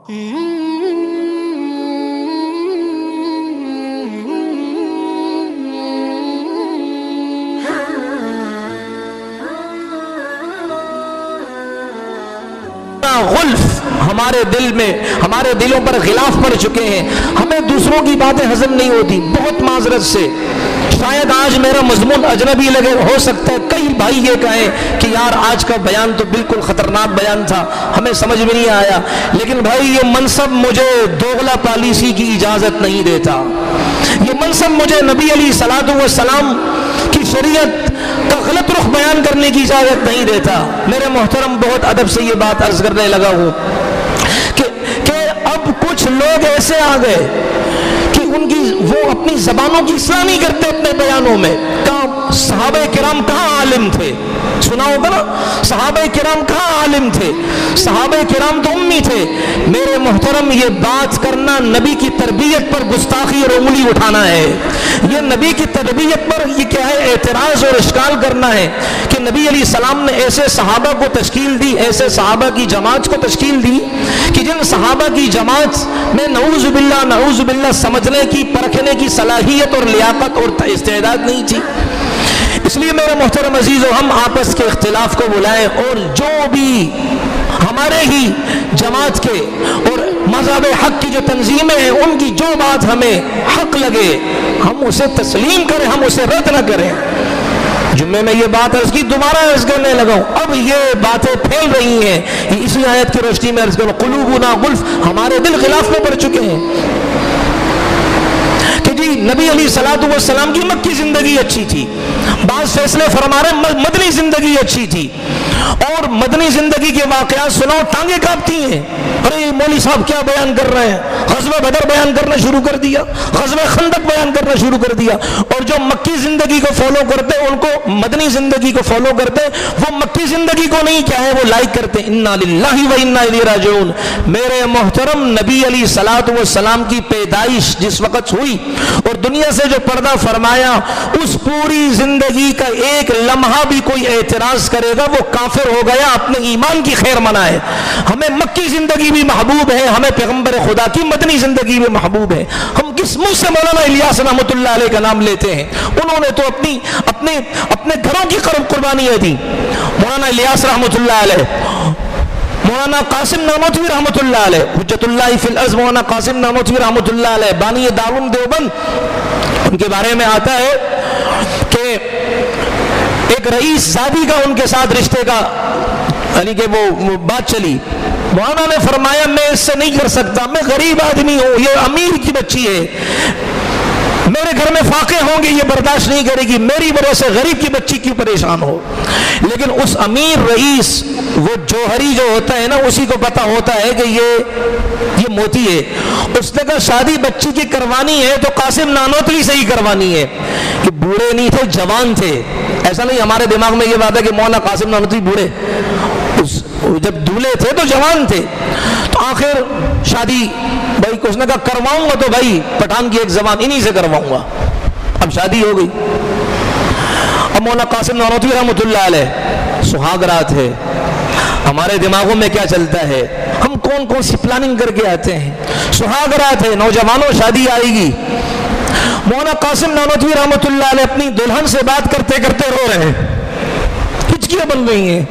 غلف ہمارے دل میں، ہمارے دلوں پر غلاف پڑ چکے ہیں، ہمیں دوسروں کی باتیں ہضم نہیں ہوتی، بہت معذرت سے۔ شاید آج میرا مضمون اجنبی لگے، ہو سکتا ہے کئی بھائی یہ کہیں کہ یار آج کا بیان تو بالکل خطرناک بیان تھا، ہمیں سمجھ میں نہیں آیا، لیکن بھائی یہ منصب مجھے دوغلا پالیسی کی اجازت نہیں دیتا، یہ منصب مجھے نبی علیہ الصلوۃ والسلام کی شریعت کا غلط رخ بیان کرنے کی اجازت نہیں دیتا۔ میرے محترم، بہت ادب سے یہ بات عرض کرنے لگا ہوں کہ اب کچھ لوگ ایسے آ گئے کہ ان کی وہ اپنی زبانوں کی اصلاح نہیں کرتے اپنے بیانوں میں۔ صحابہ کرام کہاں عالم تھے؟ سنا ہوگا نا، صحابہ کرام کہاں عالم تھے؟ صحابہ کرام تو امی تھے۔ میرے محترم، یہ بات کرنا نبی کی تربیت پر گستاخی اور انگلی اٹھانا ہے، یہ نبی کی تربیت پر یہ کیا ہے، اعتراض اور اشکال کرنا ہے کہ نبی علیہ السلام نے ایسے صحابہ کو تشکیل دی، ایسے صحابہ کی جماعت کو تشکیل دی کہ جن صحابہ کی جماعت میں نعوذ باللہ سمجھنے کی، پرکھنے کی صلاحیت اور لیاقت اور استعداد نہیں تھی۔ اس لیے میرے محترم عزیزو، ہم آپس کے اختلاف کو بلائیں اور جو بھی ہمارے ہی جماعت کے اور مذہب حق کی جو تنظیمیں ہیں ان کی جو بات ہمیں حق لگے ہم اسے تسلیم کریں، ہم اسے رد نہ کریں۔ جمعے میں یہ بات عرض کی، دوبارہ عرض کرنے لگا ہوں، اب یہ باتیں پھیل رہی ہیں، اسی آیت کی روشنی میں عرض کروں، قلوبنا غلف، ہمارے دل غلاف میں پڑ چکے ہیں کہ جی نبی علیہ الصلوۃ والسلام کی مکی زندگی اچھی تھی، بعض فیصلے فرما رہے مدنی زندگی اچھی تھی، اور مدنی زندگی کے واقعات سناؤ ٹانگیں کانپتی ہیں، ارے مولوی صاحب کیا بیان کر رہے ہیں، غزوہ بدر بیان کرنا شروع کر دیا، غزوہ خندق بیان کرنا شروع کر دیا، اور جو مکی زندگی کو فالو کرتے ان کو مدنی زندگی کو فالو کرتے، وہ مکی زندگی کو نہیں کیا ہے وہ لائک کرتے۔ انا للہ و انا الیہ راجعون۔ میرے محترم، نبی علیہ الصلوۃ والسلام کی پیدائش جس وقت ہوئی اور دنیا سے جو پردہ فرمایا، اس پوری زندگی کا ایک لمحہ بھی کوئی اعتراض کرے گا وہ کافر ہو گیا، اپنے ایمان کی خیر منائے۔ ہمیں مکی زندگی بھی محبوب ہے، ہمیں پیغمبر خدا کی مدنی زندگی بھی محبوب ہے۔ ہم کس منہ سے مولانا الیاس رحمۃ اللہ علیہ کا نام لیتے ہیں؟ انہوں نے تو اپنے گھروں کی قربانیاں دی۔ مولانا الیاس رحمۃ اللہ علیہ، مولانا قاسم نانوتوی رحمۃ اللہ علیہ، حجت اللہ فی الارض مولانا قاسم نانوتوی رحمۃ اللہ علیہ، بانی دارالعلوم دیوبند، ان کے بارے میں آتا ہے کہ ایک رئیس زادی کا ان کے ساتھ رشتے کا یعنی کہ وہ بات چلی، مولانا نے فرمایا میں اس سے نہیں کر سکتا، میں غریب آدمی ہوں، یہ امیر کی بچی ہے، میرے گھر میں فاقے ہوں گے، یہ برداشت نہیں کرے گی، میری وجہ سے غریب کی بچی کیوں پریشان ہو۔ لیکن اس امیر رئیس، وہ جوہری جو ہوتا ہے نا، اسی کو پتا ہوتا ہے کہ یہ موتی ہے، اس نے کہا شادی بچی کی کروانی ہے تو قاسم نانوتوی سے ہی کروانی ہے، کہ بوڑھے نہیں تھے، جوان تھے۔ ایسا نہیں ہمارے دماغ میں یہ بات ہے کہ مولانا قاسم نانوتوی بوڑھے، جب دولے تھے تو جوان تھے، تو آخر شادی بھائی اس نے کہا کرواؤں گا تو بھائی پٹھان کی ایک زبان انہی سے کرواؤں گا۔ اب شادی ہو گئی، اب مولانا قاسم نانوتوی رحمۃ اللہ علیہ سہاگ رات ہے، ہمارے دماغوں میں کیا چلتا ہے، ہم کون سی پلاننگ کر کے آتے ہیں، سہاگ رات ہے، نوجوانوں شادی آئے گی۔ مولانا قاسم نانوتوی رحمۃ اللہ علیہ اپنی دلہن سے بات کرتے کرتے رو رہے ہیں، ہچکیاں بن گئی ہیں،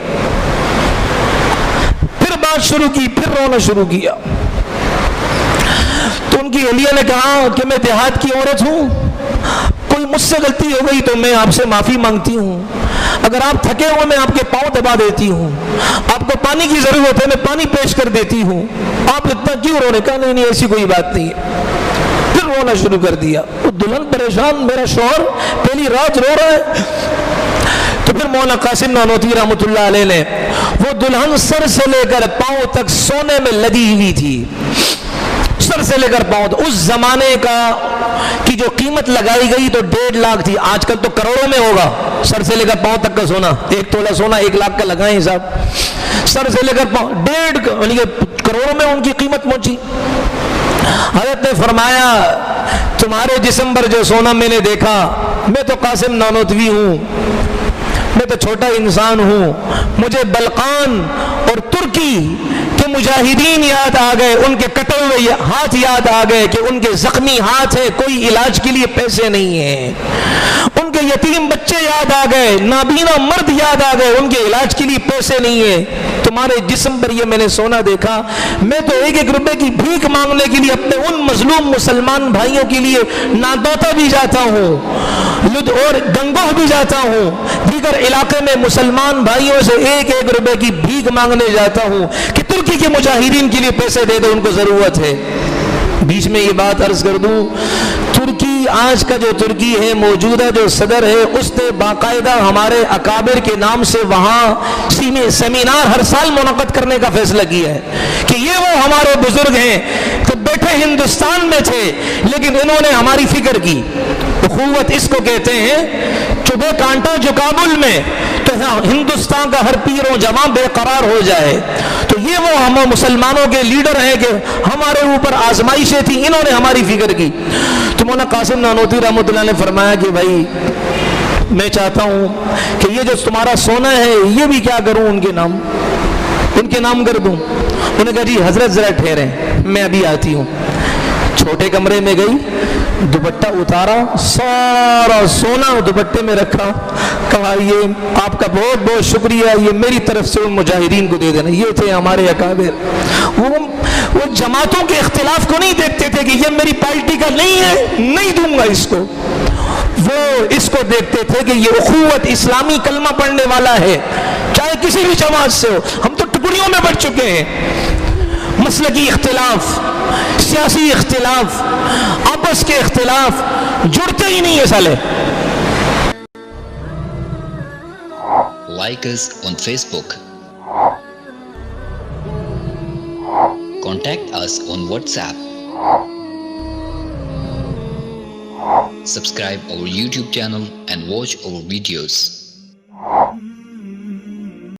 پھر بات شروع کی، پھر رونا شروع کیا۔ تو ان کی اہلیہ نے کہا کہ میں دیہات کی عورت ہوں، کوئی مجھ سے غلطی ہو گئی تو میں آپ سے معافی مانگتی ہوں، اگر آپ تھکے ہوئے میں آپ کے پاؤں دبا دیتی ہوں، آپ کو پانی کی ضرورت ہے میں پانی پیش کر دیتی ہوں، آپ اتنا کیوں رونے؟ کہا نہیں ایسی کوئی بات نہیں ہے، پھر رونا شروع کر دیا۔ وہ دلہن پریشان، میرا شوہر پہلی رات رو رہا ہے۔ تو پھر مولانا قاسم نانوتوی رحمۃ اللہ علیہ نے، وہ دلہن سر سے لے کر پاؤں تک سونے میں لدی ہوئی تھی، سر سے لے کر پاؤں تک، اس زمانے کی جو قیمت لگائی گئی تو 1.5 لاکھ تھی، آج کل تو کروڑوں میں ہوگا، سر سے لے کر پاؤں تک کا سونا، 1 تولہ سونا 1 لاکھ کا لگائیں صاحب، سر سے لے کر پاؤں 1.5 کروڑوں میں ان کی قیمت پہنچی۔ حضرت نے فرمایا تمہارے جسم پر جو سونا میں نے دیکھا، میں تو قاسم نانوتوی ہوں، میں تو چھوٹا انسان ہوں، مجھے بلقان اور ترکی کے مجاہدین یاد آ گئے, ان کے کٹے ہوئے ہاتھ یاد آ گئے کہ ان کے زخمی ہاتھ ہیں, کوئی علاج کے لیے پیسے نہیں ہیں. ان کے یتیم بچے یاد آ گئے, نابینا مرد یاد آ گئے, ان کے علاج کے لیے پیسے نہیں ہیں. تمہارے جسم پر یہ میں نے سونا دیکھا, میں تو 1-1 روپے کی بھیک مانگنے کے لیے اپنے ان مظلوم مسلمان بھائیوں کے لیے نادوتا بھی جاتا ہوں, لدھ اور گنگوہ بھی جاتا ہوں, دیگر علاقے میں مسلمان بھائیوں سے 1-1 روپے کی بھیک مانگنے جاتا ہوں کہ ترکی کے مجاہدین کے لیے پیسے دے دو, ان کو ضرورت ہے. بیچ میں یہ بات عرض کر دوں, ترکی آج کا جو ترکی ہے, موجودہ جو صدر ہے, اس نے باقاعدہ ہمارے اکابر کے نام سے وہاں سیمینار ہر سال منعقد کرنے کا فیصلہ کیا ہے کہ یہ وہ ہمارے بزرگ ہیں تو بیٹھے ہندوستان میں تھے لیکن انہوں نے ہماری فکر کی. اخوت اس کو کہتے ہیں, چبھے کانٹا جو کابل میں تو ہندوستان کا ہر پیر و جوان بے قرار ہو جائے. تو یہ وہ ہم مسلمانوں کے لیڈر ہیں کہ ہمارے اوپر آزمائشیں تھیں, انہوں نے ہماری فکر کی. تو مولانا قاسم نانوتوی رحمۃ اللہ نے فرمایا کہ بھائی میں چاہتا ہوں کہ یہ جو تمہارا سونا ہے یہ بھی کیا کروں, ان کے نام کر دوں. انہوں نے کہا جی حضرت ذرا ٹھہریں, میں ابھی آتی ہوں. چھوٹے کمرے میں گئی, دوپٹہ اتارا, سارا سونا دوپٹے میں رکھا, کہا یہ آپ کا بہت بہت شکریہ, یہ میری طرف سے ان مجاہدین کو دے دینا. یہ تھے ہمارے اکابر. وہ جماعتوں کے اختلاف کو نہیں دیکھتے تھے کہ یہ میری پارٹی کا نہیں ہے, نہیں دوں گا اس کو. وہ اس کو دیکھتے تھے کہ یہ اخوت اسلامی کلمہ پڑھنے والا ہے, چاہے کسی بھی جماعت سے ہو. ہم تو ٹکڑیوں میں بٹ چکے ہیں, مسلکی اختلاف, سیاسی اختلاف, آپس کے اختلاف, جڑتے ہی نہیں ہے سالے. Like us on Facebook. Contact us on WhatsApp. Subscribe our YouTube channel and watch our videos.